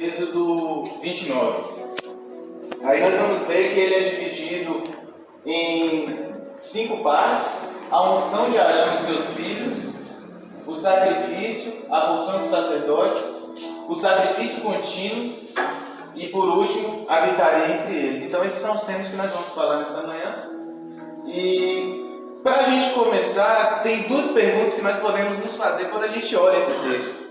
Êxodo 29. Aí nós vamos ver que ele é dividido em 5 partes: a unção de Arão e seus filhos, o sacrifício, a porção dos sacerdotes, o sacrifício contínuo e, por último, habitaria entre eles. Então esses são os temas que nós vamos falar nessa manhã. E para a gente começar, tem 2 perguntas que nós podemos nos fazer quando a gente olha esse texto.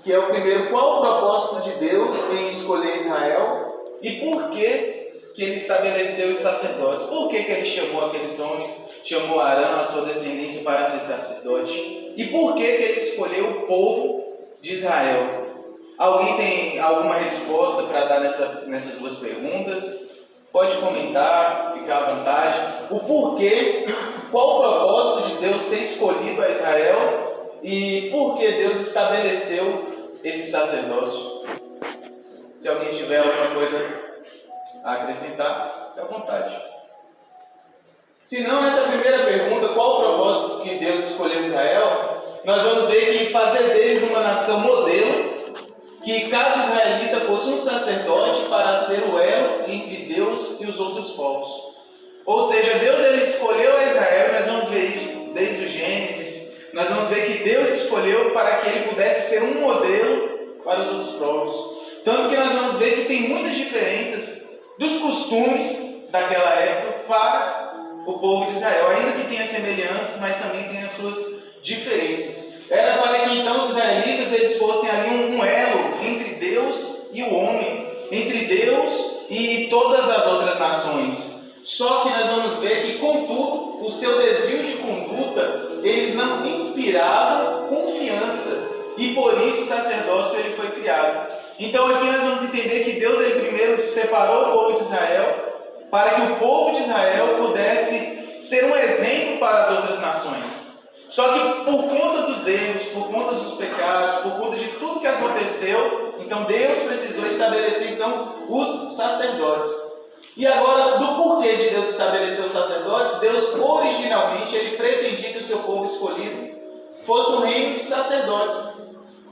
Que é o primeiro: qual o propósito de Deus em escolher Israel e por que ele estabeleceu os sacerdotes? Por que ele chamou aqueles homens, chamou Arão, a sua descendência, para ser sacerdote? E por que ele escolheu o povo de Israel? Alguém tem alguma resposta para dar nessas 2 perguntas? Pode comentar, ficar à vontade. O porquê, qual o propósito de Deus ter escolhido a Israel e por que Deus estabeleceu esse sacerdócio? Se alguém tiver alguma coisa a acrescentar, fique à vontade. Se não, nessa primeira pergunta, qual o propósito que Deus escolheu Israel, nós vamos ver que fazer deles uma nação modelo, que cada israelita fosse um sacerdote para ser o elo entre Deus e os outros povos. Ou seja, Deus ele escolheu a Israel, e nós vamos ver isso desde o Gênesis. Nós vamos ver que Deus escolheu para que ele pudesse ser um modelo para os outros povos. Tanto que nós vamos ver que tem muitas diferenças dos costumes daquela época para o povo de Israel. Ainda que tenha semelhanças, mas também tem as suas diferenças. Era para que então os israelitas eles fossem ali um elo entre Deus e o homem, entre Deus e todas as outras nações. Só que nós vamos ver que, contudo, o seu desvio de conduta, eles não inspiravam confiança. E por isso o sacerdócio ele foi criado. Então aqui nós vamos entender que Deus ele primeiro separou o povo de Israel para que o povo de Israel pudesse ser um exemplo para as outras nações. Só que por conta dos erros, por conta dos pecados, por conta de tudo que aconteceu, então Deus precisou estabelecer então os sacerdotes. E agora, do porquê de Deus estabelecer os sacerdotes, Deus originalmente ele pretendia que o seu povo escolhido fosse um reino de sacerdotes,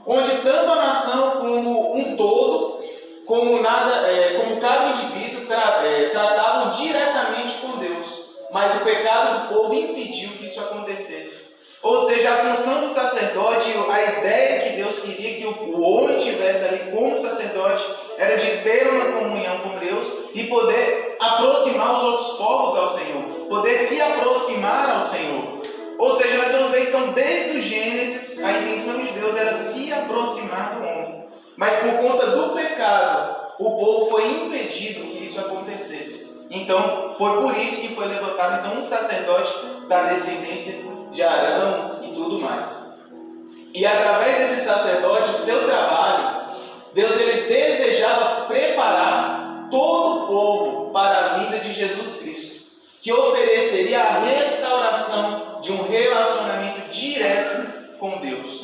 onde tanto a nação como um todo, como cada indivíduo tratavam diretamente com Deus. Mas o pecado do povo impediu que isso acontecesse. Ou seja, a função do sacerdote, a ideia que Deus queria que o homem tivesse ali como sacerdote, era de ter uma comunhão com Deus e poder aproximar os outros povos ao Senhor, poder se aproximar ao Senhor. Ou seja, nós vamos ver então desde o Gênesis, a intenção de Deus era se aproximar do homem. Mas por conta do pecado, o povo foi impedido que isso acontecesse. Então, foi por isso que foi levantado então um sacerdote da descendência de Arão e tudo mais. E através desse sacerdote, o seu trabalho, Deus ele desejava preparar todo o povo para a vinda de Jesus Cristo, que ofereceria a restauração de um relacionamento direto com Deus.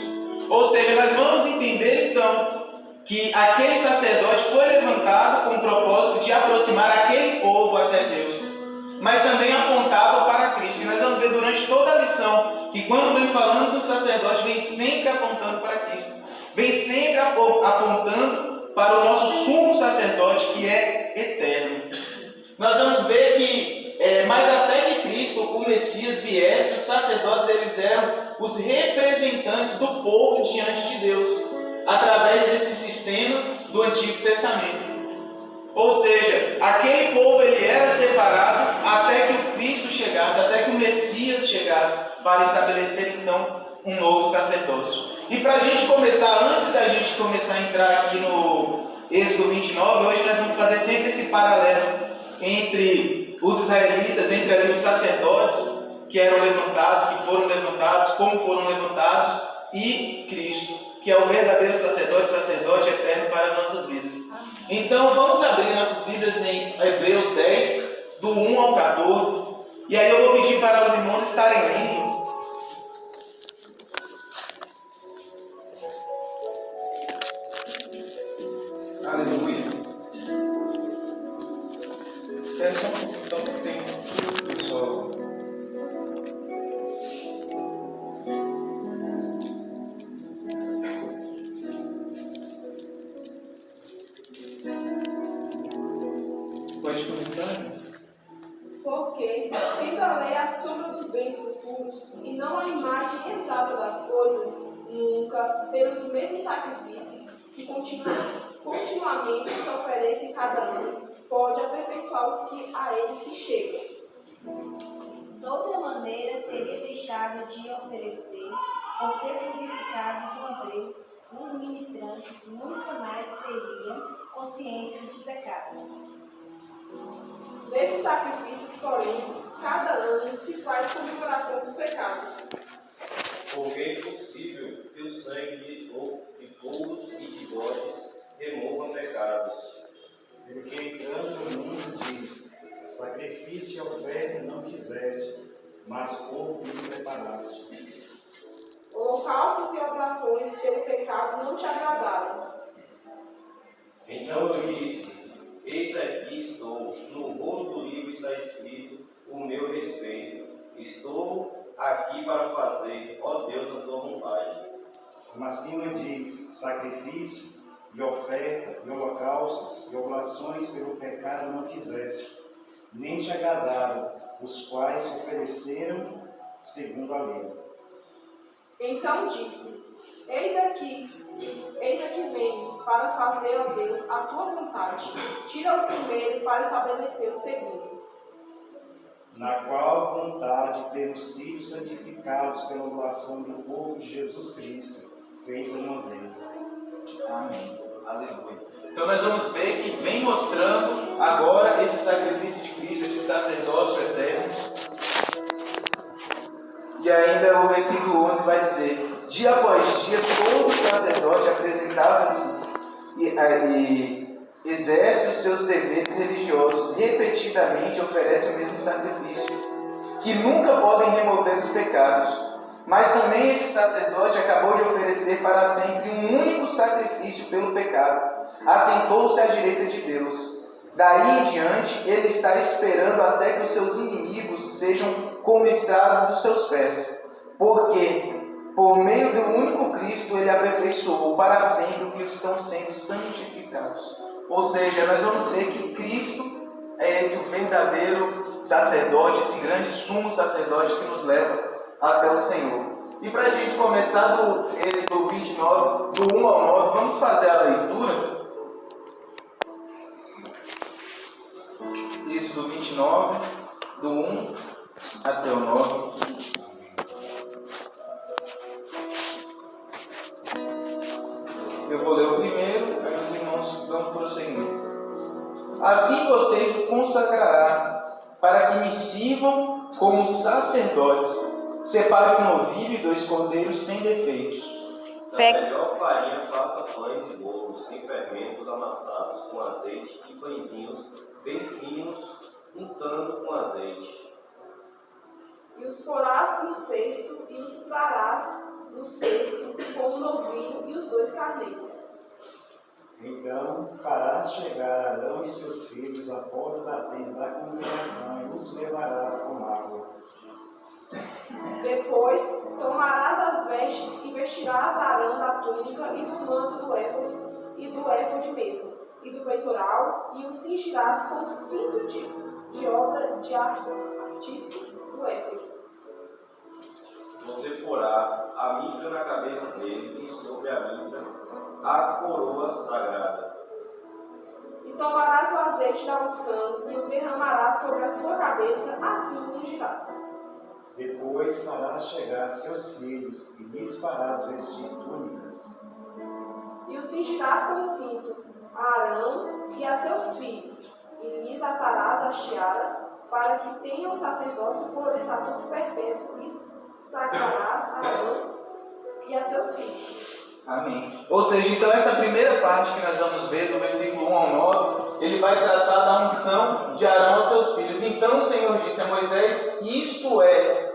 Ou seja, nós vamos entender então que aquele sacerdote foi levantado com o propósito de aproximar aquele povo até Deus, mas também apontava para Cristo. E nós vamos ver durante toda a lição que quando vem falando do sacerdote, vem sempre apontando para Cristo, vem sempre apontando para o nosso sumo sacerdote que é eterno. Nós vamos ver que mas até que Cristo, o Messias, viesse, os sacerdotes eles eram os representantes do povo diante de Deus, através desse sistema do Antigo Testamento. Ou seja, aquele povo ele era separado até que o Cristo chegasse, até que o Messias chegasse, para estabelecer então um novo sacerdócio. E para a gente começar, antes da gente começar a entrar aqui no Êxodo 29, hoje nós vamos fazer sempre esse paralelo entre os israelitas, entre ali os sacerdotes que eram levantados, que foram levantados, como foram levantados, e Cristo, que é o verdadeiro sacerdote eterno para as nossas vidas. Então vamos abrir nossas Bíblias em Hebreus 10, do 1 ao 14, e aí eu vou pedir para os irmãos estarem lendo. Aleluia. Espera só um pouquinho, pessoal. Pode começar? Porque, tendo a lei a sombra dos bens futuros, e não a imagem exata das coisas, nunca, pelos mesmos sacrifícios que continuamente se oferecem cada ano, pode aperfeiçoar os que a ele se chegam. De outra maneira, teria deixado de oferecer, por ter purificado uma vez os ministrantes, nunca mais teriam consciência de pecado. Nesses sacrifícios, porém, cada ano se faz comemoração dos pecados. Porque é impossível que o sangue de touros e de bodes remova pecados. Porque entrando no mundo diz, sacrifício e oferta não quiseste, mas corpo me preparaste. Holocaustos e oblações pelo pecado não te agradaram. Então eu disse, eis aqui estou, no rolo do livro está escrito o meu respeito. Estou aqui para fazer, ó Deus, a tua vontade. Como acima diz, sacrifício e oferta e holocaustos e oblações pelo pecado não quiseste, nem te agradaram, os quais se ofereceram segundo a lei. Então disse, eis aqui venho, para fazer, ó Deus, a tua vontade. Tira o primeiro para estabelecer o segundo. Na qual vontade temos sido santificados pela oblação do corpo de Jesus Cristo, feita uma vez. Amém. Aleluia. Então nós vamos ver que vem mostrando agora esse sacrifício de Cristo, esse sacerdócio eterno. E ainda o versículo 11 vai dizer, dia após dia todo sacerdote apresentava-se e exerce os seus deveres religiosos, repetidamente oferece o mesmo sacrifício, que nunca podem remover os pecados. Mas também esse sacerdote acabou de oferecer para sempre um único sacrifício pelo pecado. Assentou-se à direita de Deus. Daí em diante, ele está esperando até que os seus inimigos sejam como estrada dos seus pés. Porque, por meio do único Cristo, ele aperfeiçoou para sempre os que estão sendo santificados. Ou seja, nós vamos ver que Cristo é esse o verdadeiro sacerdote, esse grande sumo sacerdote que nos leva até o Senhor. E para a gente começar do Êxodo 29, do 1 ao 9, vamos fazer a leitura. Êxodo 29, do 1 até o 9. Eu vou ler o primeiro, aí os irmãos dão prosseguimento. Assim vocês o consagrará, para que me sirvam como sacerdotes. Separe um novilho e 2 cordeiros sem defeitos. Da melhor farinha faça pães e bolos, sem fermentos, amassados com azeite e pãezinhos bem finos, untando com azeite. E os porás no cesto, e os trarás no cesto, com o novilho e os 2 carneiros. Então farás chegar Arão e seus filhos à porta da tenda da congregação e os levarás com água. Depois tomarás as vestes e vestirás Arão da túnica e do manto do éfode e do éfode mesmo, e do peitoral, e o cingirás com o cinto de obra de artífice do éfode. Você porá a mitra na cabeça dele e sobre a mitra a coroa sagrada. E tomarás o azeite da unção e o derramarás sobre a sua cabeça, assim o ungirás. Depois farás chegar seus filhos e lhes farás vestir túnicas. E o cingirás com o cinto a Arão e a seus filhos, e lhes atarás as tiaras, para que tenham o sacerdócio por estatuto perpétuo, e sagrarás a Arão e a seus filhos. Amém. Ou seja, então essa primeira parte que nós vamos ver, do versículo 1 ao 9, ele vai tratar da unção de Arão aos seus filhos. Então o Senhor disse a Moisés, isto é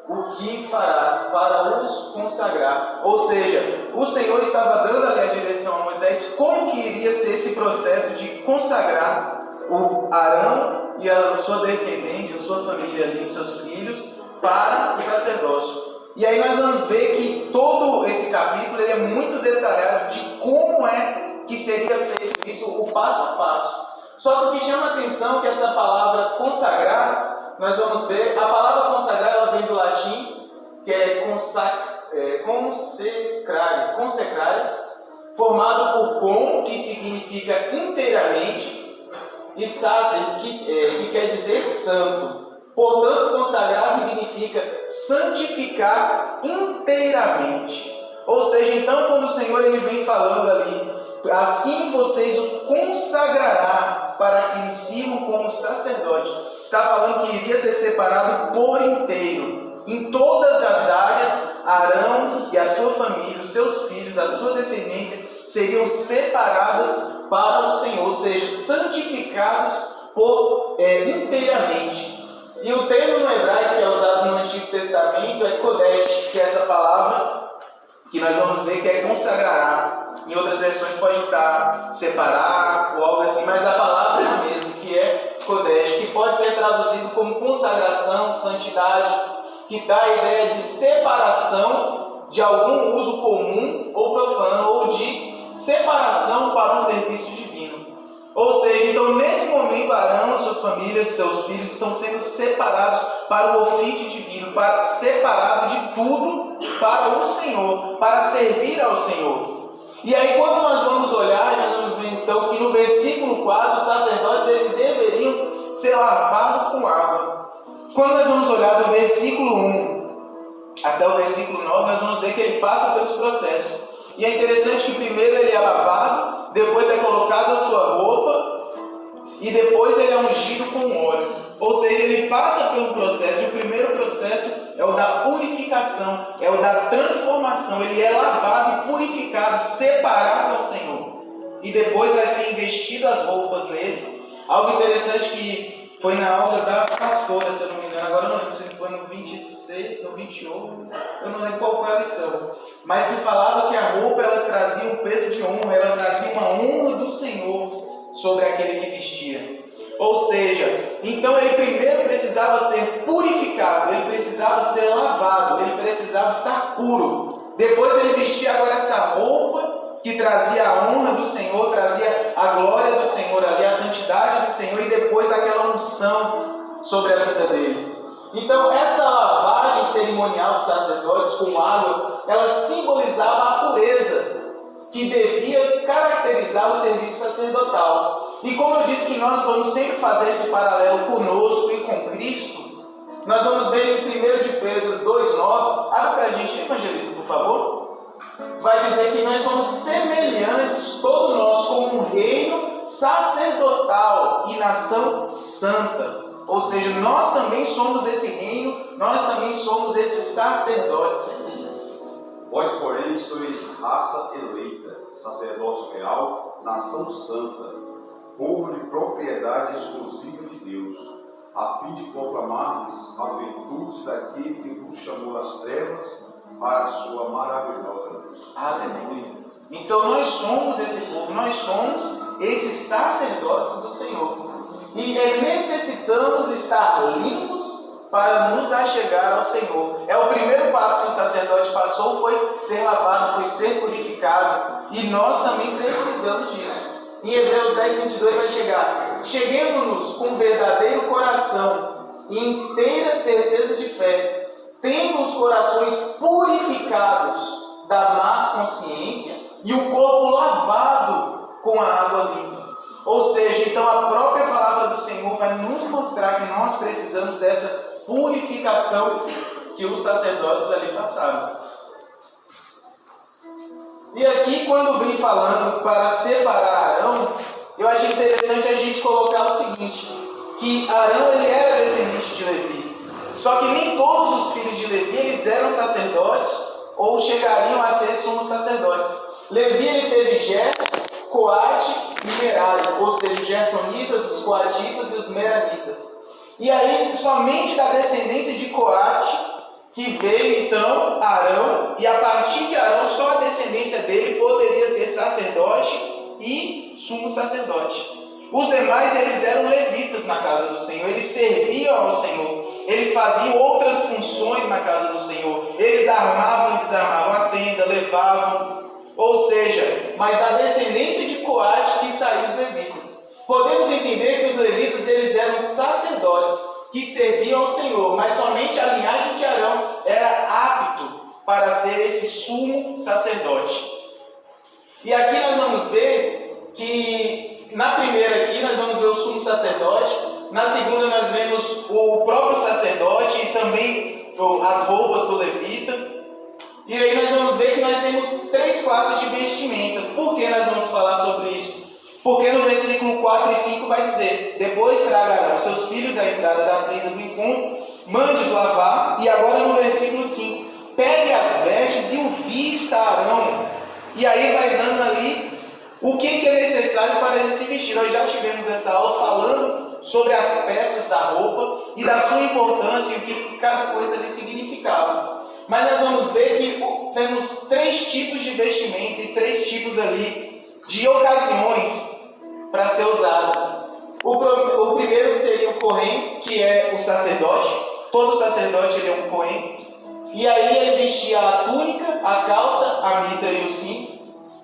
o que farás para os consagrar. Ou seja, o Senhor estava dando ali a direção a Moisés como que iria ser esse processo de consagrar o Arão e a sua descendência, a sua família ali, os seus filhos, para o sacerdócio. E aí nós vamos ver que todo esse capítulo ele é muito detalhado de como é que seria feito isso, o passo a passo. Só que o que chama a atenção é que essa palavra consagrar, nós vamos ver, a palavra consagrar ela vem do latim, que é consecrare, formado por com, que significa inteiramente, e sacer, que quer dizer santo. Portanto, consagrar significa santificar inteiramente. Ou seja, então, quando o Senhor ele vem falando ali, assim vocês o consagrará para que lhe sirvam como sacerdote, está falando que iria ser separado por inteiro, em todas as áreas. Arão e a sua família, os seus filhos, a sua descendência, seriam separadas para o Senhor, ou seja, santificados inteiramente. E o termo no hebraico que é usado no Antigo Testamento é kodesh, que é essa palavra que nós vamos ver que é consagrará. Em outras versões pode estar separar ou algo assim, mas a palavra é a mesma, que é kodesh, que pode ser traduzido como consagração, santidade, que dá a ideia de separação de algum uso comum ou profano, ou de separação para um serviço divino. Ou seja, então nesse momento Arão, suas famílias, seus filhos estão sendo separados para o ofício divino, para separado de tudo para o Senhor, para servir ao Senhor. E aí quando nós vamos olhar, nós vamos ver então que no versículo 4, os sacerdotes eles deveriam ser lavados com água. Quando nós vamos olhar do versículo 1 até o versículo 9, nós vamos ver que ele passa pelos processos. E é interessante que primeiro ele é lavado, depois é colocado a sua roupa e depois ele é ungido com óleo. Ou seja, ele passa pelo processo, e o primeiro processo é o da purificação, é o da transformação. Ele é lavado e purificado, separado ao Senhor. E depois vai ser investido as roupas nele. Algo interessante que foi na aula da pastora, se eu não me engano, agora eu não lembro se foi no 26, no 28, eu não lembro qual foi a lição, mas que falava que a roupa ela trazia um peso de honra, ela trazia uma honra do Senhor sobre aquele que vestia. Ou seja, então ele primeiro precisava ser purificado, ele precisava ser lavado, ele precisava estar puro. Depois ele vestia agora essa roupa que trazia a honra do Senhor, trazia a glória do Senhor ali, a santidade do Senhor, e depois aquela unção sobre a vida dele. Então essa lavagem cerimonial dos sacerdotes com água, ela simbolizava a pureza que devia caracterizar o serviço sacerdotal. E como eu disse que nós vamos sempre fazer esse paralelo conosco e com Cristo, nós vamos ver em 1 de Pedro 2,9, abre para a gente, evangelista, por favor. Vai dizer que nós somos semelhantes, todos nós, como um reino sacerdotal e nação santa. Ou seja, nós também somos esse reino, nós também somos esses sacerdotes. Vós, porém, sois raça eleita, sacerdócio real, nação santa, povo de propriedade exclusiva de Deus, a fim de proclamardes as virtudes daquele que vos chamou das trevas para a sua maravilhosa luz. Aleluia. Então nós somos esse povo, nós somos esses sacerdotes do Senhor. E necessitamos estar limpos para nos achegar ao Senhor. É o primeiro passo que o sacerdote passou, foi ser lavado, foi ser purificado. E nós também precisamos disso. Em Hebreus 10, 22 vai chegar: cheguemos-nos com verdadeiro coração e inteira certeza de fé, tendo os corações purificados da má consciência e o corpo lavado com a água limpa. Ou seja, então a própria palavra do Senhor vai nos mostrar que nós precisamos dessa purificação que os sacerdotes ali passaram. E aqui, quando vem falando para separar Arão, eu achei interessante a gente colocar o seguinte, que Arão ele era descendente de Levi. Só que nem todos os filhos de Levi eles eram sacerdotes ou chegariam a ser sumos sacerdotes. Levi ele teve Gerson, Coate e Merari, ou seja, os gersonitas, os coatitas e os meraritas. E aí, somente da descendência de Coate, que veio então Arão, e a partir de Arão, só a descendência dele poderia ser sacerdote e sumo sacerdote. Os demais, eles eram levitas na casa do Senhor, eles serviam ao Senhor, eles faziam outras funções na casa do Senhor, eles armavam e desarmavam a tenda, levavam, ou seja, mas da descendência de Coate que saiu os levitas. Podemos entender que os levitas eles eram sacerdotes que serviam ao Senhor, mas somente a linhagem de Arão era apto para ser esse sumo sacerdote. E aqui nós vamos ver que, na primeira aqui, nós vamos ver o sumo sacerdote, na segunda nós vemos o próprio sacerdote e também as roupas do levita. E aí nós vamos ver que nós temos 3 classes de vestimenta. Por que nós vamos falar sobre isso? Porque no versículo 4 e 5 vai dizer: depois tragarão seus filhos à entrada da tenda do encontro, mande-os lavar. E agora no versículo 5, pegue as vestes e o vista Arão. E aí vai dando ali o que é necessário para ele se vestir. Nós já tivemos essa aula falando sobre as peças da roupa e da sua importância e o que cada coisa ali significava. Mas nós vamos ver que temos 3 tipos de vestimenta e 3 tipos ali de ocasiões para ser usado. O primeiro seria o Cohen, que é o sacerdote. Todo sacerdote ele é um Cohen. E aí ele vestia a túnica, a calça, a mitra e o cinto.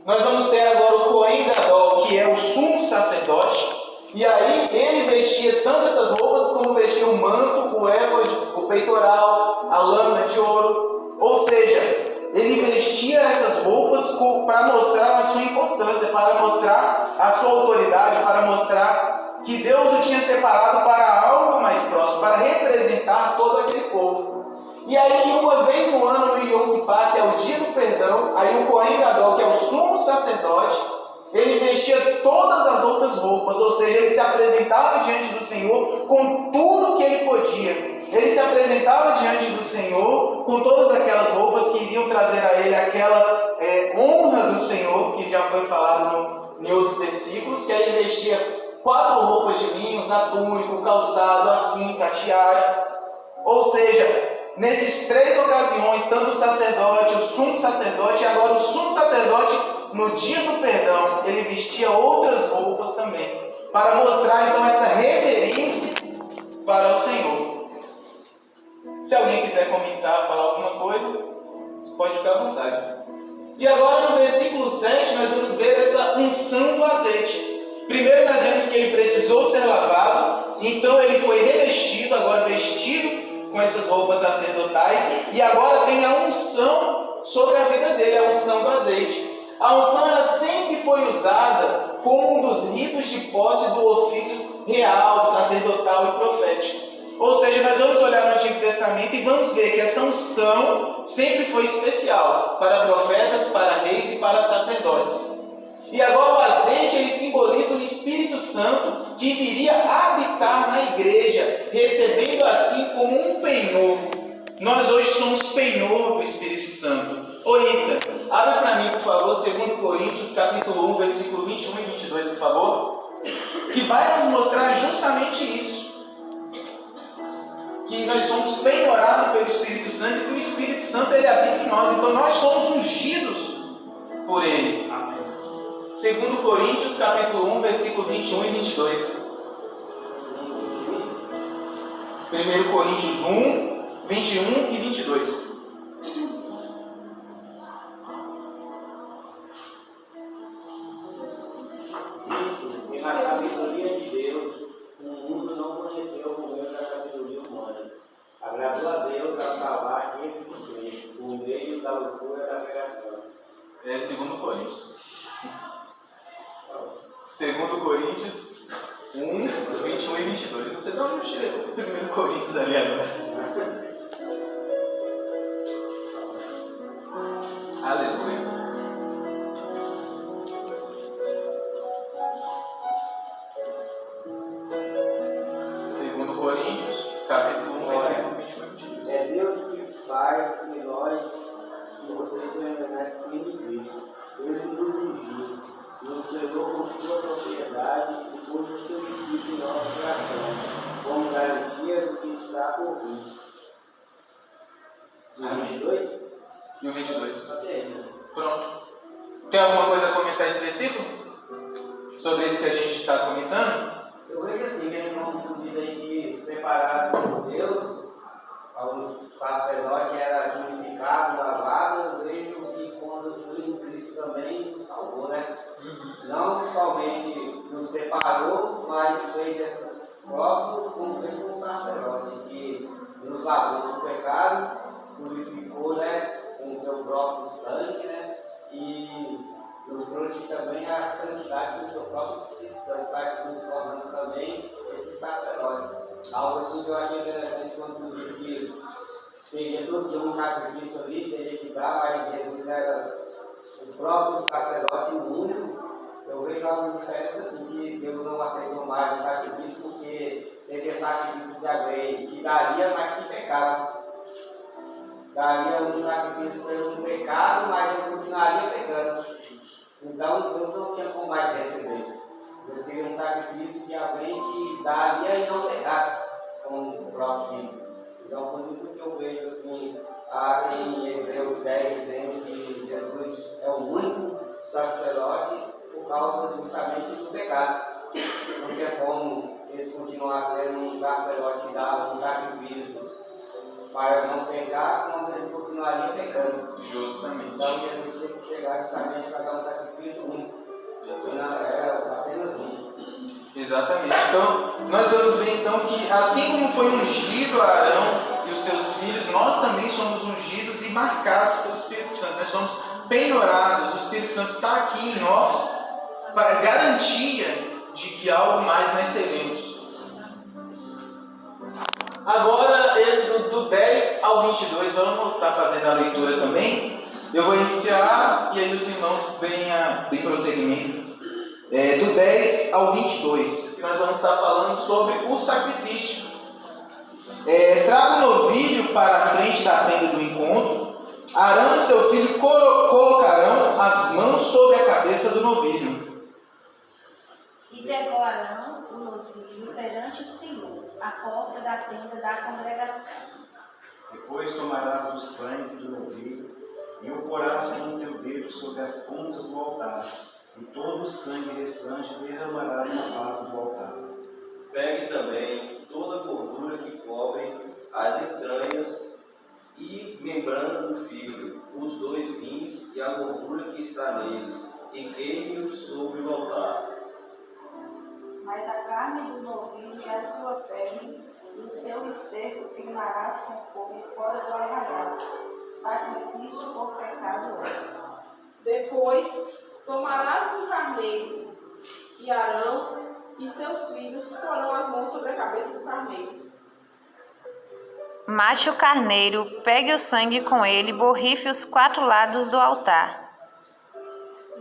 Nós vamos ter agora o Cohen Gadol, que é o sumo sacerdote. E aí ele vestia tanto essas roupas como vestia o manto, o éfode, o peitoral, a lâmina de ouro. Ou seja, ele vestia essas roupas para mostrar a sua importância, para mostrar a sua autoridade, para mostrar que Deus o tinha separado para algo mais próximo, para representar todo aquele povo. E aí, uma vez no ano, no Yom Kippur, que é o dia do perdão, aí o Cohen Gadol, que é o sumo sacerdote, ele vestia todas as outras roupas, ou seja, ele se apresentava diante do Senhor com tudo que ele podia. Ele se apresentava diante do Senhor com todas aquelas roupas que iriam trazer a ele aquela honra do Senhor, que já foi falado em outros versículos, que aí ele vestia 4 roupas de linho, a túnica, o calçado, a cinta, a tiara. Ou seja, nesses 3 ocasiões, tanto o sacerdote, o sumo sacerdote, e agora o sumo sacerdote, no dia do perdão, ele vestia outras roupas também, para mostrar então essa reverência para o Senhor. Se alguém quiser comentar, falar alguma coisa, pode ficar à vontade. E agora no versículo 7 nós vamos ver essa unção do azeite. Primeiro nós vemos que ele precisou ser lavado, então ele foi revestido, agora vestido com essas roupas sacerdotais, e agora tem a unção sobre a vida dele, a unção do azeite. A unção ela sempre foi usada como um dos ritos de posse do ofício real, sacerdotal e profético. Ou seja, nós vamos olhar no Antigo Testamento e vamos ver que essa unção sempre foi especial para profetas, para reis e para sacerdotes. E agora o azeite ele simboliza o Espírito Santo que viria habitar na igreja, recebendo assim como um penhor. Nós hoje somos penhor do Espírito Santo. Ô Rita, abre para mim, por favor, 2 Coríntios, capítulo 1, versículo 21 e 22, por favor. Que vai nos mostrar justamente isso. Que nós somos penhorados pelo Espírito Santo e que o Espírito Santo ele habita em nós. Então nós somos ungidos por ele. Amém. 2 Coríntios, capítulo 1, versículo 21 e 22. 1 Coríntios 1, 21 e 22. Pela sabedoria de Deus, o mundo não conheceu por meio da sabedoria humana. Agradou a Deus a salvar quem se crê, por meio da loucura da pregação. É 2 Coríntios. 2 Coríntios 1, 21 e 22. Você não tirei 1 Coríntios ali agora. Aleluia. Coríntios, capítulo 1, versículo 21 e 22. É Deus que faz que vocês permanecem em Cristo. Ele nos ungiu, nos selou com sua propriedade e pôs o seu Espírito em nosso coração, como garantia do que está por vir. E o 22? E o 22. Ok. Pronto. Tem alguma coisa a comentar esse versículo? Sobre isso que a gente está comentando? Eu vejo assim, que ele não diz aí que separado por Deus, o sacerdote era purificado, lavado. Eu vejo que quando assim Cristo também nos salvou, né? Não somente nos separou, mas fez essa própria, como fez com o sacerdote, que nos lavou do pecado, purificou, né, com o seu próprio sangue, né? E nos trouxe também a santidade com o seu próprio Espírito Santo, para que nos tornamos também esse sacerdote. Algo assim que eu achei interessante quando diz que teria todo dia um sacrifício ali, teria que dar, mas Jesus era o próprio sacerdote único. Eu vejo alguma diferença assim, que Deus não aceitou mais o sacrifício porque seria sacrifício de alguém que daria, mas que pecava. Daria um sacrifício pelo pecado, mas ele continuaria pecando. Então Deus não tinha como mais receber. Deus queria um sacrifício de alguém que daria e não pecasse, como o próprio filho. Então por isso que eu vejo assim, em Hebreus 10 dizendo que Jesus é o único sacerdote por causa justamente do pecado. Não tinha como eles continuar sendo um sacerdote que dava um sacrifício para não pecar, quando eles continuariam pecando. Justamente. Então Jesus tinha que chegar justamente para dar um sacrifício único. Não era apenas um. Exatamente. Então, nós vamos ver então que assim como foi ungido Arão e os seus filhos, nós também somos ungidos e marcados pelo Espírito Santo. Nós somos penhorados, o Espírito Santo está aqui em nós para garantia de que algo mais nós teremos. Agora, Êxodo do 10 ao 22, vamos estar fazendo a leitura também. Eu vou iniciar e aí os irmãos deem prosseguimento. Do 10 ao 22, que nós vamos estar falando sobre o sacrifício. Traga o novilho para a frente da tenda do encontro. Arão e seu filho colocarão as mãos sobre a cabeça do novilho. E pegou Arão o novilho perante o Senhor, à porta da tenda da congregação. Depois tomarás do sangue do novilho e o porás com o teu dedo sobre as pontas do altar, e todo o sangue restante derramarás à base do altar. Pegue também toda a gordura que cobre as entranhas e membrana do fígado, os 2 rins e a gordura que está neles, e queime-os sobre o altar. Mas a carne do novilho e a sua pele e o seu esterco queimarás com fogo fora do arraial. Sacrifício por pecado é. Depois tomarás um carneiro, e Arão e seus filhos porão as mãos sobre a cabeça do carneiro. Mate o carneiro, pegue o sangue com ele, borrife os 4 lados do altar.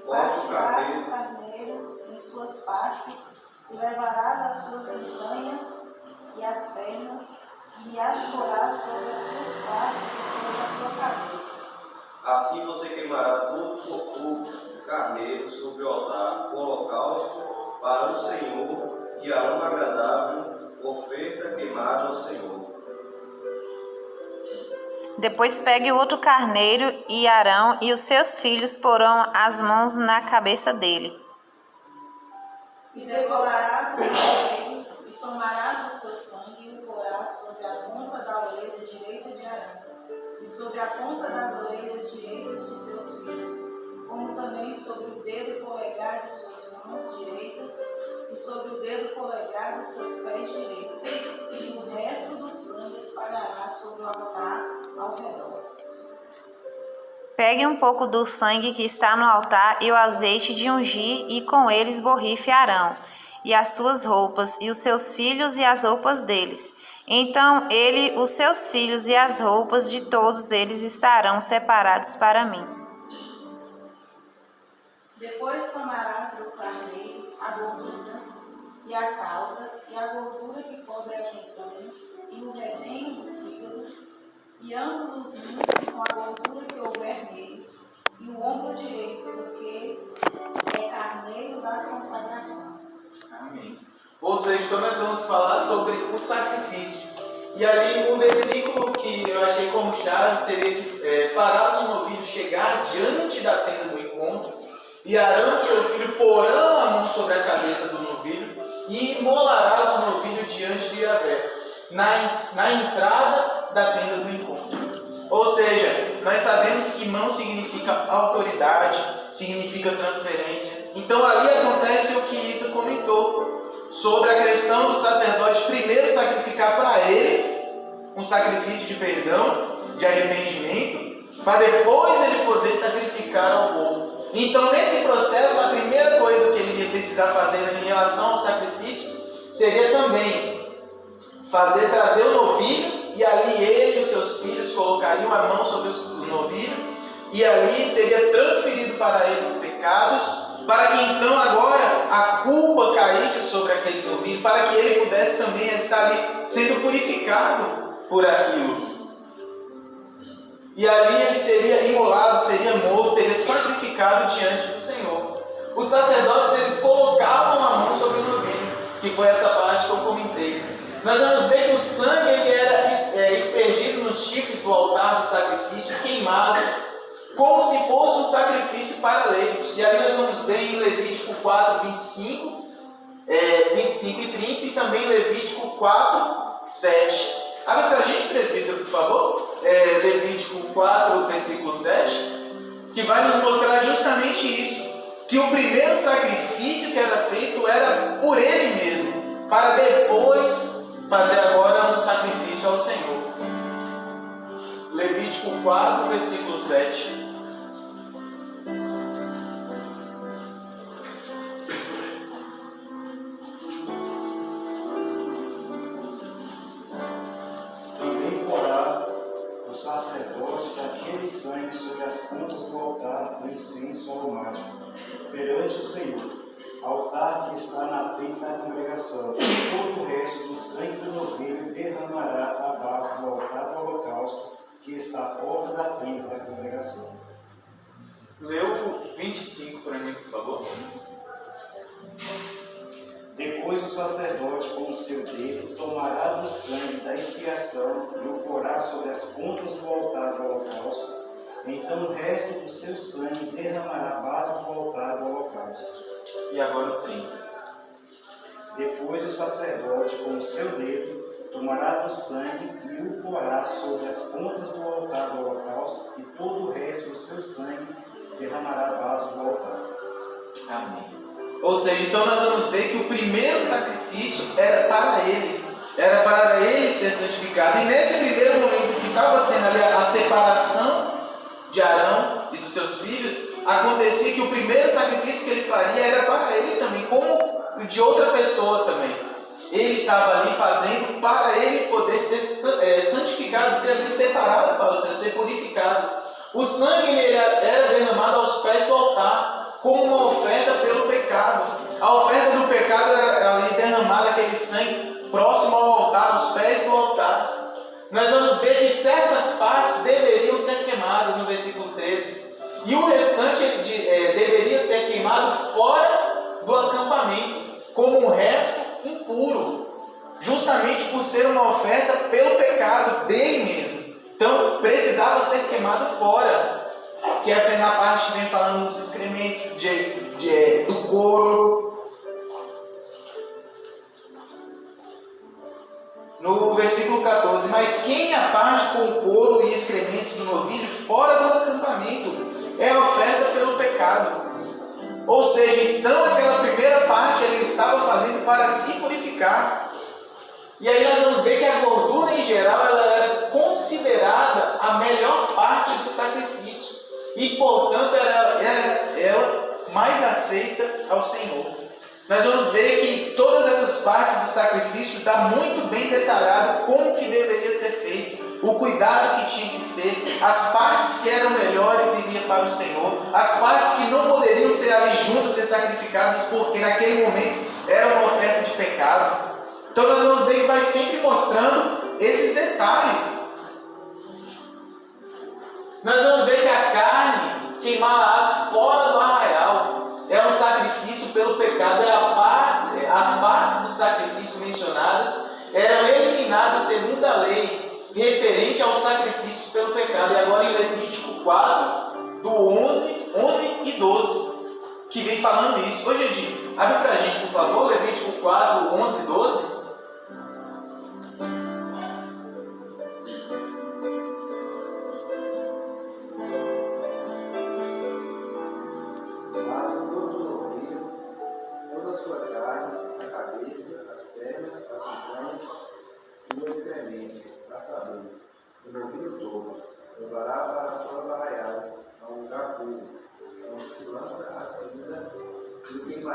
Partirás o carneiro em suas partes, e levarás as suas entranhas e as pernas, e as porás sobre as suas partes e sobre a sua cabeça. Assim você queimará todo o carneiro sobre o altar, o holocausto para o Senhor, de aroma agradável, oferta queimada ao Senhor. Depois pegue o outro carneiro e Arão e os seus filhos porão as mãos na cabeça dele. E degolarás o carneiro, e tomarás o seu sangue, e o porás sobre a ponta da orelha direita de Arão, e sobre a ponta das orelhas direitas de seus filhos, como também sobre o dedo polegar de suas mãos direitas, e sobre o dedo polegar dos seus pés direitos, e o resto do sangue espalhará sobre o altar ao redor. Pegue um pouco do sangue que está no altar e o azeite de ungir, e com eles borrife Arão, e as suas roupas, e os seus filhos e as roupas deles. Então ele, os seus filhos e as roupas de todos eles estarão separados para mim. Depois tomarás do carneiro a gordura e a cauda, e a gordura que cobre as entranhas, e o redenho do fígado, e ambos os rins com a gordura que houver neles, e o ombro direito, porque é carneiro das consagrações. Amém. Ou seja, então nós vamos falar sobre o sacrifício. E ali um versículo que eu achei como chave seria que farás o novilho chegar diante da tenda do encontro, e Arão e seu filho porão a mão sobre a cabeça do novilho, e imolarás o novilho diante de Yahvé, na entrada da tenda do encontro. Ou seja, nós sabemos que mão significa autoridade, significa transferência. Então ali acontece o que Ita comentou sobre a questão do sacerdote primeiro sacrificar para ele um sacrifício de perdão, de arrependimento, para depois ele poder sacrificar ao povo. Então nesse processo, a primeira coisa que ele ia precisar fazer em relação ao sacrifício seria também trazer o novilho, e ali ele e os seus filhos colocariam a mão sobre o novilho, e ali seria transferido para ele os pecados, para que então agora a culpa caísse sobre aquele novilho, para que ele pudesse também estar ali sendo purificado por aquilo. E ali ele seria imolado, seria morto, seria sacrificado diante do Senhor. Os sacerdotes, eles colocavam a mão sobre o novilho, que foi essa parte que eu comentei. Nós vamos ver que o sangue ele era aspergido nos chifres do altar do sacrifício, queimado, como se fosse um sacrifício para leigos. E ali nós vamos ver em Levítico 4, 25 e 30, e também Levítico 4, 7. Abre para a gente, presbítero, por favor, Levítico 4, versículo 7, que vai nos mostrar justamente isso, que o primeiro sacrifício que era feito era por ele mesmo, para depois fazer agora um sacrifício ao Senhor. Levítico 4, versículo 7. Também porá o sacerdote daquele sangue sobre as pontas do altar do incenso aromático, perante o Senhor, altar que está na frente da congregação. Todo o resto do sangue do novilho derramará à base do altar do holocausto, que está à porta da frente da congregação. Leu o 25 para mim, por favor. Depois o sacerdote, com o seu dedo, tomará do sangue da expiação e o porá sobre as pontas do altar do holocausto. Então o resto do seu sangue derramará a base do altar do holocausto. E agora o 30. Depois o sacerdote, com o seu dedo, tomará do sangue e o porá sobre as pontas do altar do holocausto, e todo o resto do seu sangue derramará a base do altar. Amém. Ou seja, então nós vamos ver que o primeiro sacrifício era para ele ser santificado. E nesse primeiro momento que estava sendo ali a separação de Arão e dos seus filhos, acontecia que o primeiro sacrifício que ele faria era para ele também, como de outra pessoa também. Ele estava ali fazendo para ele poder ser santificado, ser ali separado para o Senhor, ser purificado. O sangue ele era derramado aos pés do altar, como uma oferta pelo pecado. A oferta do pecado era ali derramada aquele sangue próximo ao altar, aos pés do altar. Nós vamos ver que certas partes deveriam ser queimadas no versículo 13. E o restante deveria ser queimado fora do acampamento, como um resto impuro, justamente por ser uma oferta pelo pecado dele mesmo. Então precisava ser queimado fora, que é na parte que vem falando dos excrementos do couro. No versículo 14, mas quem a parte com o couro e excrementos do novilho fora do acampamento é oferta pelo pecado. Ou seja, então aquela primeira parte ele estava fazendo para se purificar. E aí nós vamos ver que a gordura em geral ela era considerada a melhor parte do sacrifício. E portanto ela mais aceita ao Senhor. Nós vamos ver que todas essas partes do sacrifício está muito bem detalhado como que deveria ser feito, o cuidado que tinha que ser, as partes que eram melhores iriam para o Senhor, as partes que não poderiam ser ali juntas, ser sacrificadas, porque naquele momento era uma oferta de pecado. Então nós vamos ver que vai sempre mostrando esses detalhes. Nós vamos ver que a carne queimá-la fora do arraial. É um sacrifício pelo pecado. As partes do sacrifício mencionadas eram eliminadas segundo a lei, referente aos sacrifícios pelo pecado. E agora em Levítico 4, do 11 e 12, que vem falando isso. Ô, Gedi, abre para a gente, por favor, Levítico 4, 11 e 12.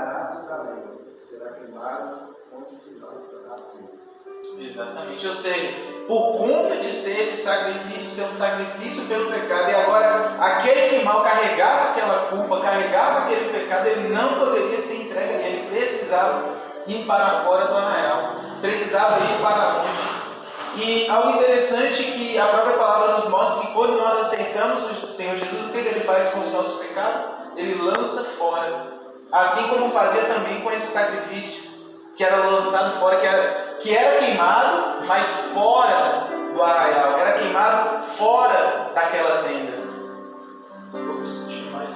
tornará sobre a lenha, será queimado onde se lança assim. Exatamente, ou seja, por conta de ser esse sacrifício, ser um sacrifício pelo pecado, e agora aquele animal carregava aquela culpa, carregava aquele pecado, ele não poderia ser entregue a ele, precisava ir para fora do arraial, precisava ir para longe. E algo interessante que a própria palavra nos mostra, que quando nós aceitamos o Senhor Jesus, o que ele faz com os nossos pecados? Ele lança fora, assim como fazia também com esse sacrifício, que era lançado fora, que era queimado, mas fora do arraial, era queimado fora daquela tenda. Vou sentir mais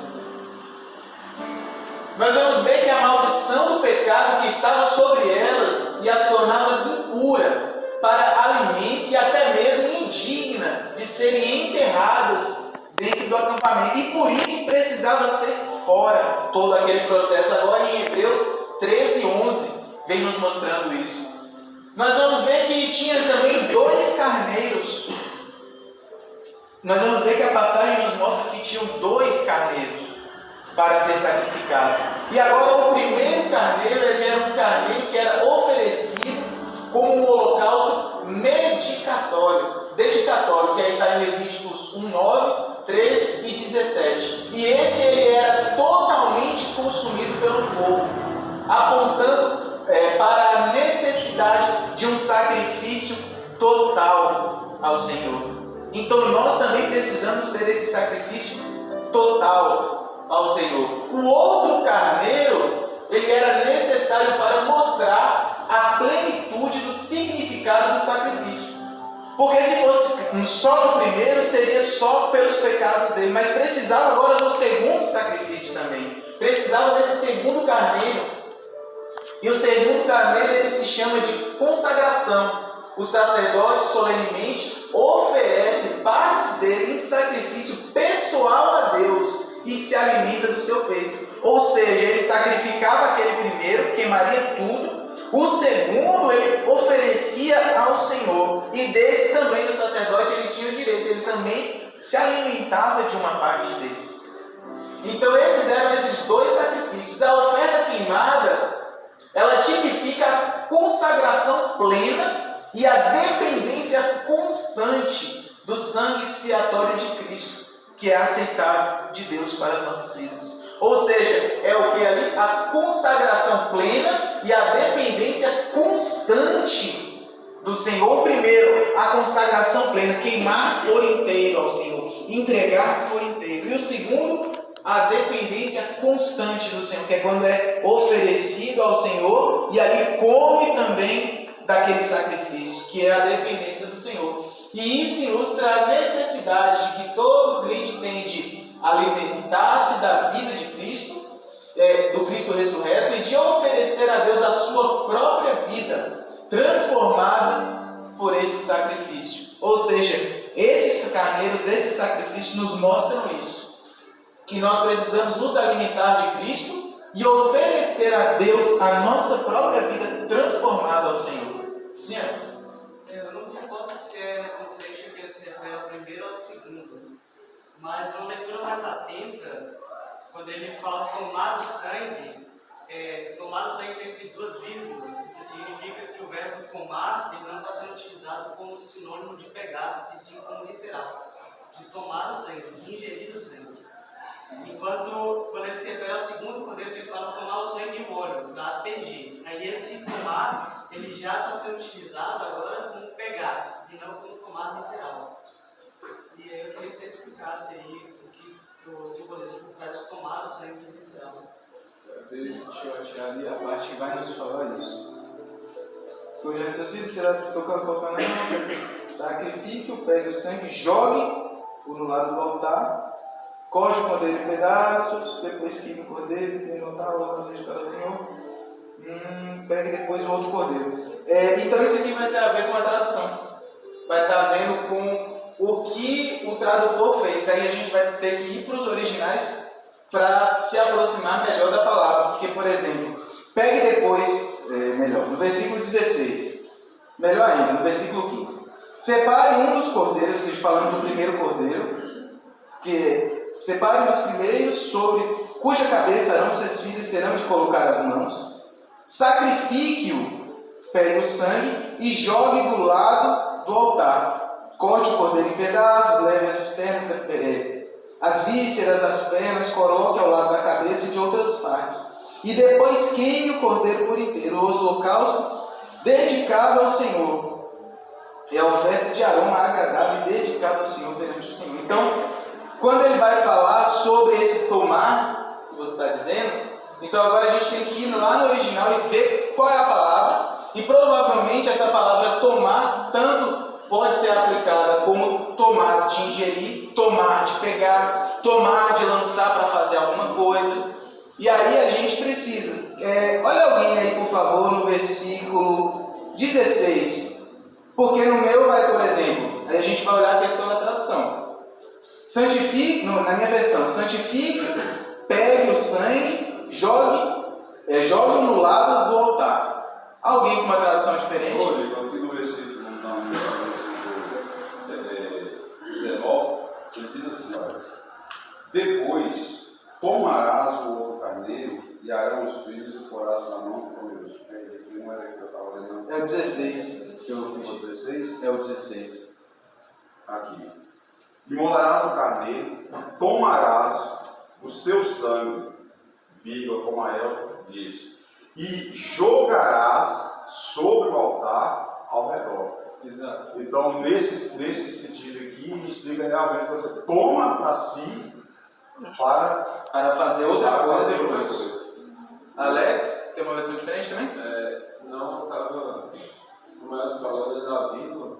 Nós vamos ver que a maldição do pecado que estava sobre elas e as tornava impuras para alimento e até mesmo indigna de serem enterradas dentro do acampamento, e por isso precisava ser fora todo aquele processo. Agora em Hebreus 13:11 vem nos mostrando isso. Nós vamos ver que tinha também 2 carneiros. Nós vamos ver que a passagem nos mostra que tinham 2 carneiros para ser sacrificados. E agora o primeiro carneiro, ele era um carneiro que era oferecido como um holocausto dedicatório, que aí está em Levíticos 1:9, 13 e 17. E esse ele era totalmente consumido pelo fogo, apontando para a necessidade de um sacrifício total ao Senhor. Então nós também precisamos ter esse sacrifício total ao Senhor. O outro carneiro, ele era necessário para mostrar a plenitude do significado do sacrifício. Porque se fosse só no primeiro, seria só pelos pecados dele. Mas precisava agora do segundo sacrifício também. Precisava desse segundo carneiro. E o segundo carneiro, ele se chama de consagração. O sacerdote solenemente oferece partes dele em sacrifício pessoal a Deus e se alimenta do seu peito. Ou seja, ele sacrificava aquele primeiro, queimaria tudo. O segundo ele oferecia ao Senhor. E desse também o sacerdote ele tinha o direito, ele também se alimentava de uma parte desse. Então esses eram esses 2 sacrifícios. A oferta queimada, ela tipifica a consagração plena e a dependência constante do sangue expiatório de Cristo, que é aceitável de Deus para as nossas vidas. Ou seja, é o que ali? A consagração plena e a dependência constante do Senhor. Primeiro, a consagração plena, queimar por inteiro ao Senhor, entregar por inteiro. E o segundo, a dependência constante do Senhor, que é quando é oferecido ao Senhor e ali come também daquele sacrifício, que é a dependência do Senhor. E isso ilustra a necessidade de que todo crente tem de alimentar-se da vida de Cristo, do Cristo ressurreto, e de oferecer a Deus a sua própria vida, transformada por esse sacrifício. Ou seja, esses carneiros, esses sacrifícios nos mostram isso, que nós precisamos nos alimentar de Cristo e oferecer a Deus a nossa própria vida transformada ao Senhor. Senhor? Eu não me recordo se é o trecho que ele se refere ao primeiro ou ao segundo, mas uma leitura mais atenta, quando ele fala tomar o sangue entre 2 vírgulas, que significa que o verbo tomar ele não está sendo utilizado como sinônimo de pegar, e sim como literal, de tomar o sangue, de ingerir o sangue. Enquanto, quando ele se refere ao segundo cordeiro, ele fala tomar o sangue e o óleo, para aspergir. Aí esse tomar, ele já está sendo utilizado agora como pegar, e não como tomar literal. E aí eu queria que você explicasse aí o simbolismo por trás de tomar o sangue literal. Deixa eu achar ali a parte que vai nos falar isso. Cujo raciocínio será tocando sacrifique-o, pegue o sangue, jogue-o no lado do altar, corte o cordeiro em pedaços, depois queime o cordeiro, tem no altar, holocausto para o Senhor, pegue depois o outro cordeiro. Então isso aqui vai ter a ver com a tradução, vai estar a ver com o que o tradutor fez. Aí a gente vai ter que ir para os originais para se aproximar melhor da palavra. Porque, por exemplo, pegue depois, no versículo 16, melhor ainda, no versículo 15. Separe um dos cordeiros, ou seja, falando do primeiro cordeiro, que separe os primeiros sobre cuja cabeça Arão e seus filhos terão de colocar as mãos. Sacrifique-o, pegue o sangue e jogue do lado do altar. Corte o cordeiro em pedaços, leve as cisternas, as vísceras, as pernas, coloque ao lado da cabeça e de outras partes. E depois queime o cordeiro por inteiro, o holocausto dedicado ao Senhor. É a oferta de aroma agradável e dedicada ao Senhor perante o Senhor. Então, quando ele vai falar sobre esse tomar, que você está dizendo, então agora a gente tem que ir lá no original e ver qual é a palavra. E provavelmente essa palavra tomar, tanto pode ser aplicada como tomar de ingerir, tomar de pegar, tomar de lançar para fazer alguma coisa. E aí a gente precisa. Olha alguém aí, por favor, no versículo 16. Porque no meu vai, por exemplo, aí a gente vai olhar a questão da tradução. Santifique, na minha versão, santifique, pegue o sangue, jogue no lado do altar. Alguém com uma tradução diferente? Olha, aqui no versículo 19, ele diz assim, olha, depois tomarás o outro carneiro e Arão os filhos e porás na mão do Deus. Aqui não era que eu estava lendo. É o 16. O 16? É o 16. Aqui. Imolarás o carneiro, tomarás o seu sangue, vírgula, como a ela diz, e jogarás sobre o altar ao redor. Exato. Então, nesse sentido aqui, explica realmente que você toma para si para fazer outra coisa depois. coisa. Alex, tem uma versão diferente também? Não, estava como ela falando da vírgula,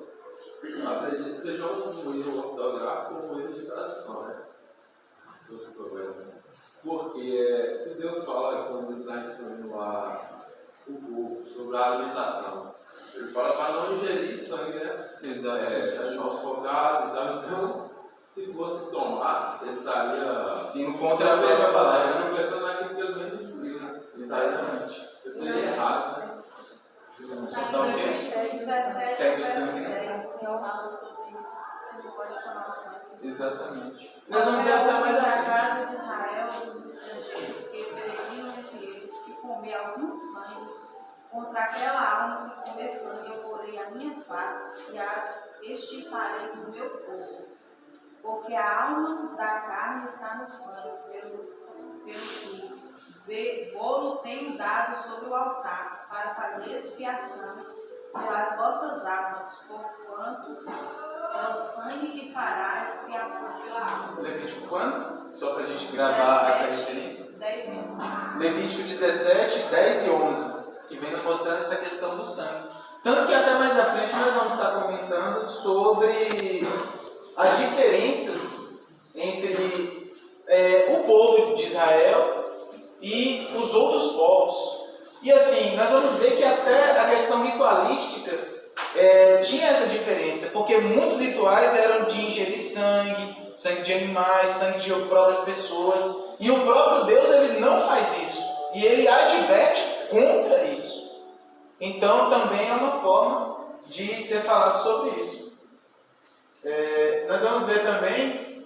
acredito que seja um erro ortográfico ou um erro de tradução, né? Porque se Deus fala, quando ele está ensinando o povo sobre a alimentação, ele fala para não ingerir sangue, né? Exato. Animal sufocado e tal. Então, se fosse tomar, ele estaria indo contra a própria palavra, né? Pensando naquilo que ele vem destruir, né? Exatamente. Eu teria errado, né? Então, o quê? 17, Pega o verso sangue, né? 10, fala sobre isso, que não pode tomar o sangue. Exatamente. Nós vamos ver até mais a à frente. casa de Israel, dos estrangeiros que peregrinam entre eles, que comer algum sangue, contra aquela alma que comer sangue, eu porei a minha face e as extirparei do meu povo. Porque a alma da carne está no sangue, pelo que vou-lo tenho dado sobre o altar, para fazer expiação pelas vossas almas, porquanto é o sangue que fará expiação pela alma. Levítico quando? Só para a gente gravar 17, essa referência. 10 e 11. Levítico 17, 10 e 11, que vem mostrando essa questão do sangue. Tanto que até mais à frente nós vamos estar comentando sobre as diferenças entre o povo de Israel e os outros povos. E assim, nós vamos ver que até a questão ritualística tinha essa diferença, porque muitos rituais eram de ingerir sangue de animais, sangue de próprias pessoas, e o próprio Deus ele não faz isso, e ele adverte contra isso. Então também é uma forma de ser falado sobre isso. Nós vamos ver também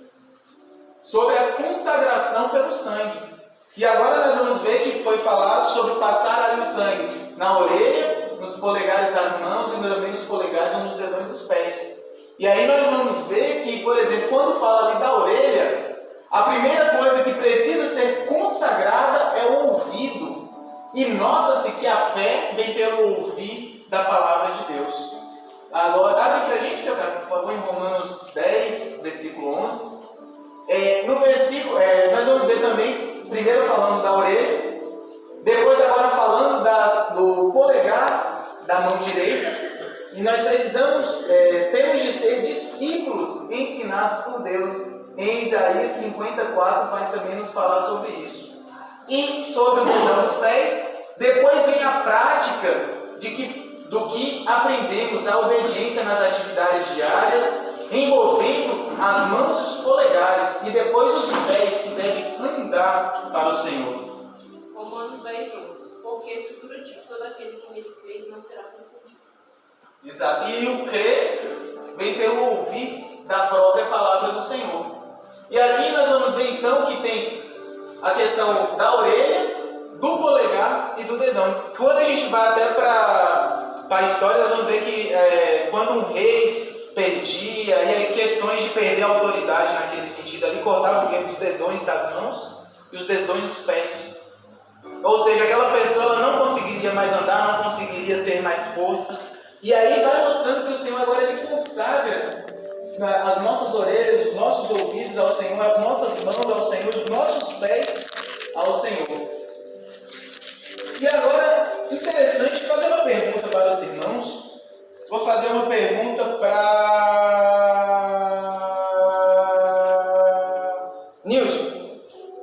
sobre a consagração pelo sangue. E agora nós vamos ver que foi falado sobre passar ali o sangue na orelha, nos polegares das mãos e também nos polegares ou nos dedões dos pés. E aí nós vamos ver que, por exemplo, quando fala ali da orelha, a primeira coisa que precisa ser consagrada é o ouvido. E nota-se que a fé vem pelo ouvir da palavra de Deus. Agora, abre para a gente, por favor, em Romanos 10, versículo 11. No versículo, nós vamos ver também, primeiro falando da orelha, depois agora falando do polegar da mão direita. E nós precisamos, temos de ser discípulos ensinados por Deus. Em Isaías 54 vai também nos falar sobre isso. E sobre o dedão dos pés, depois vem a prática do que aprendemos, a obediência nas atividades diárias, envolvendo as mãos e os polegares, e depois os pés que devem andar para o Senhor. Romanos 10, 11. Porque a Escritura diz: todo aquele que nele crê não será confundido. Exato. E o crer vem pelo ouvir da própria palavra do Senhor. E aqui nós vamos ver então que tem a questão da orelha, do polegar e do dedão. Quando a gente vai até para a história, nós vamos ver que quando um rei perdia, e aí questões de perder a autoridade naquele sentido ali, cortava os dedões das mãos e os dedões dos pés. Ou seja, aquela pessoa ela não conseguiria mais andar, não conseguiria ter mais força. E aí vai mostrando que o Senhor agora ele consagra as nossas orelhas, os nossos ouvidos ao Senhor, as nossas mãos ao Senhor, os nossos pés ao Senhor. E agora, interessante fazer uma pergunta para os irmãos. Vou fazer uma pergunta para Nilde.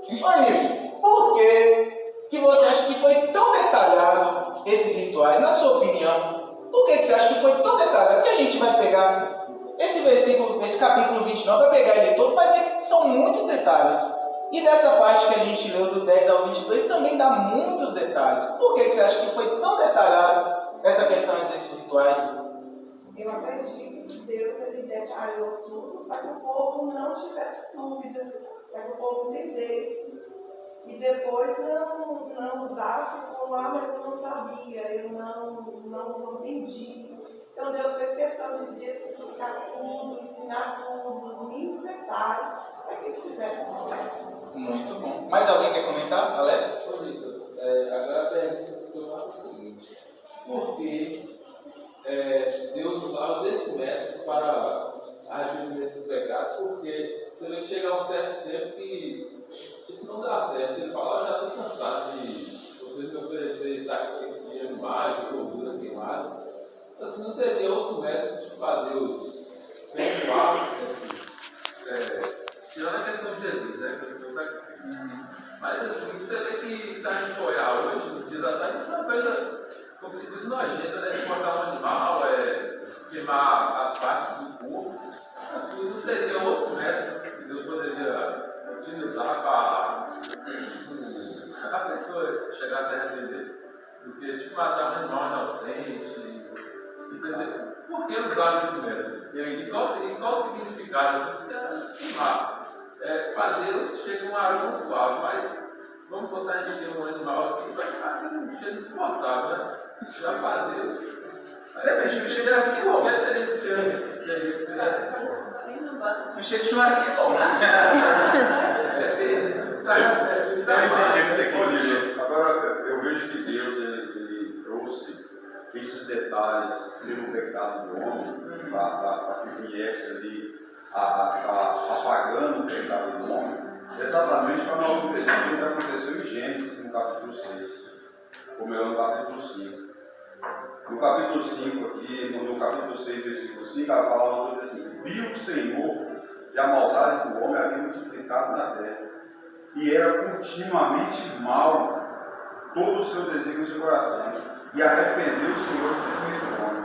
Oi, Nilde, por que você acha que foi tão detalhado esses rituais? Na sua opinião, por que você acha que foi tão detalhado? Que a gente vai pegar esse versículo, esse capítulo 29, vai pegar ele todo, vai ver que são muitos detalhes. E dessa parte que a gente leu do 10 ao 22 também dá muitos detalhes. Por que você acha que foi tão detalhado essa questão desses rituais? Eu acredito que Deus ele detalhou tudo para que o povo não tivesse dúvidas, para que o povo entendesse. E depois não usasse como, mas eu não sabia, eu não entendi. Então Deus fez questão de especificar tudo, ensinar tudo, os mínimos detalhes, para que eles fizessem tudo. Muito bom. Mais alguém quer comentar, Alex? Ô, Lucas, agora a pergunta que eu faço é o seguinte: por que Deus usava desse método para agir nesse pecado? Porque você vê que chega a um certo tempo que não dá certo. Ele fala: já estou cansado de vocês me oferecerem sacrifício de animais, de gordura queimada. Assim, não teria outro método de fazer Deus perdoar, tirando a questão de Jesus, né? Que ele foi o sacrifício. Mas assim, você vê que se a gente olhar hoje, nos dias atrás, isso é uma coisa, como se diz, nojenta, né? De cortar um animal, queimar as partes do corpo. Assim, não teria outro método que Deus poderia utilizar para a pessoa chegar a se arrepender do que tipo matar um animal inocente. Entendeu? Por que usar esse método? E qual o significado? Para Deus chega um aroma suave, mas vamos postar a gente ter um animal aqui, vai ficar aquele cheiro insuportável, né? Já para Deus. Depende do cheiro assim bom. Teria que ser assim bom. O cheiro de churrasco é bom. Depende. Eu entendi o que você quis dizer. Agora, eu vejo que Deus ele trouxe esses detalhes pelo pecado do homem, para que viesse ali apagando o pecado do homem, exatamente para não acontecer o que aconteceu em Gênesis, no capítulo 6, como é no capítulo 5. No capítulo 5 aqui, no capítulo 6, versículo 5, a palavra diz assim: viu o Senhor que a maldade do homem havia multiplicado na terra, e era continuamente mal todo o seu desejo e o seu coração, e arrependeu o Senhor de ter feito o homem.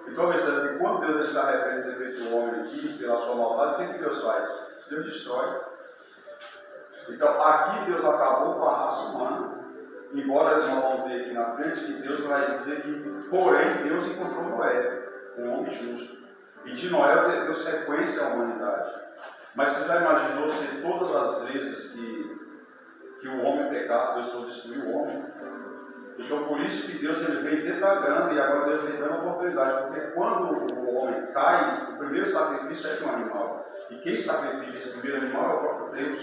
Então, observe que quando Deus ele se arrepende de ter feito o homem aqui, pela sua maldade, o que Deus faz? Deus destrói. Então, aqui Deus acabou com a raça humana, embora nós vamos ver aqui na frente que Deus vai dizer que, porém, Deus encontrou Noé, um homem justo. E de Noé deu sequência à humanidade. Mas você já imaginou se todas as vezes que o homem pecasse, Deus fosse destruir o homem? Então, por isso que Deus ele vem detalhando, e agora Deus vem dando oportunidade, porque quando o homem cai, o primeiro sacrifício é de um animal. E quem sacrifica esse primeiro animal é o próprio Deus,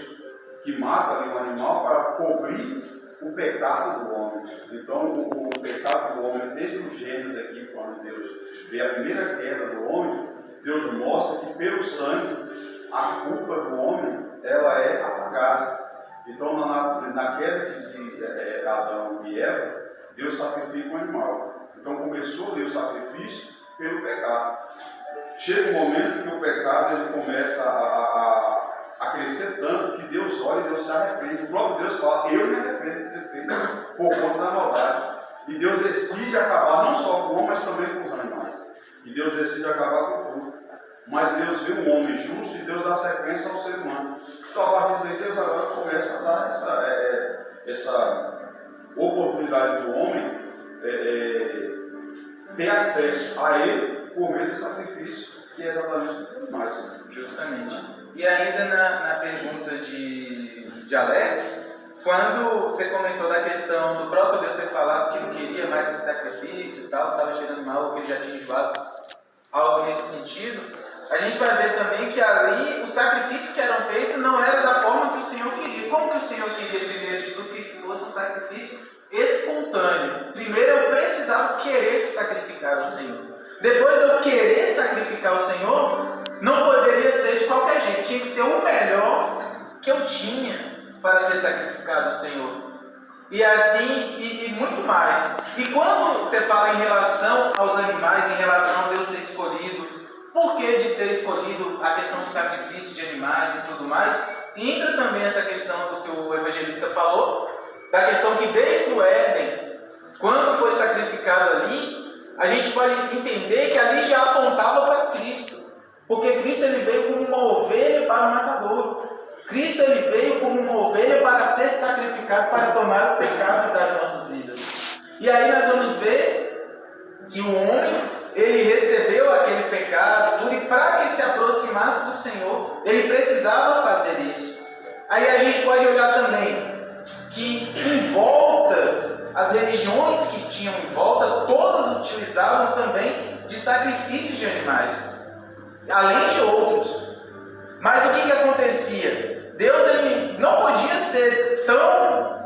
que mata ali um animal para cobrir o pecado do homem. Então, o pecado do homem, desde o Gênesis aqui, quando Deus vê a primeira queda do homem, Deus mostra que pelo sangue, a culpa do homem, ela é apagada. Então, na queda de Adão e Eva, Deus sacrifica um animal. Então, começou ali o sacrifício pelo pecado. Chega um momento que o pecado ele começa a crescer tanto que Deus olha e Deus se arrepende. O próprio Deus fala: eu me arrependo de ter feito por conta da maldade. E Deus decide acabar não só com o homem, mas também com os animais. E Deus decide acabar com tudo. Mas Deus vê um homem justo e Deus dá sequência ao ser humano. Então, a partir de Deus agora começa a dar essa oportunidade do homem ter acesso a ele por meio do sacrifício, que é exatamente os animais. Justamente. E ainda na pergunta de Alex, quando você comentou da questão do próprio Deus ter falado que não queria mais esse sacrifício e tal, estava cheirando mal, que ele já tinha enjoado, algo nesse sentido, a gente vai ver também que ali os sacrifícios que eram feitos não era da forma que o Senhor queria. Como que o Senhor queria, primeiro de tudo, que fosse um sacrifício espontâneo? Primeiro eu precisava querer sacrificar ao Senhor. Depois de eu querer sacrificar ao Senhor, não poderia ser de qualquer jeito, tinha que ser o melhor que eu tinha para ser sacrificado ao Senhor. E assim, e muito mais. E quando você fala em relação aos animais, em relação a Deus ter escolhido, por que de ter escolhido a questão do sacrifício de animais e tudo mais, entra também essa questão do que o evangelista falou, da questão que desde o Éden, quando foi sacrificado ali, a gente pode entender que ali já apontava para Cristo. Porque Cristo ele veio como uma ovelha para o matadouro. Cristo ele veio como uma ovelha para ser sacrificado, para tomar o pecado das nossas vidas. E aí nós vamos ver que o homem, ele recebeu aquele pecado, tudo, e para que se aproximasse do Senhor, ele precisava fazer isso. Aí a gente pode olhar também que em volta, as religiões que tinham em volta, todas utilizavam também de sacrifícios de animais, além de outros. Mas o que acontecia? Deus ele não podia ser tão,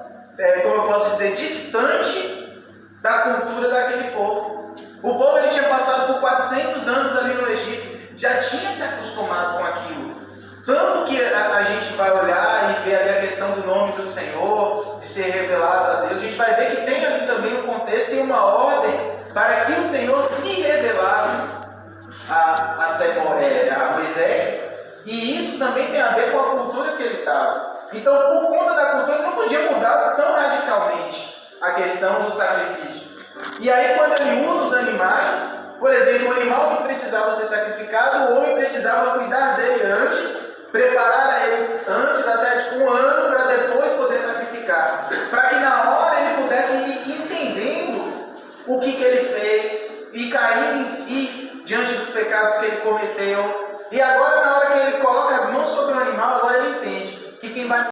como eu posso dizer, distante da cultura daquele povo. O povo ele tinha passado por 400 anos ali no Egito, já tinha se acostumado com aquilo. Tanto que a gente vai olhar e ver ali a questão do nome do Senhor, de ser revelado a Deus, a gente vai ver que tem ali também um contexto e uma ordem para que o Senhor se revelasse a Moisés, e isso também tem a ver com a cultura que ele estava. Então, por conta da cultura, ele não podia mudar tão radicalmente a questão do sacrifício. E aí, quando ele usa os animais, por exemplo, o animal que precisava ser sacrificado, o homem precisava cuidar dele antes, preparar ele antes, até um ano, para depois poder sacrificar. Para que na hora ele pudesse ir entendendo o que ele fez e caindo em si diante dos pecados que ele cometeu. E agora, na hora que ele coloca as mãos sobre o animal, agora ele entende que quem vai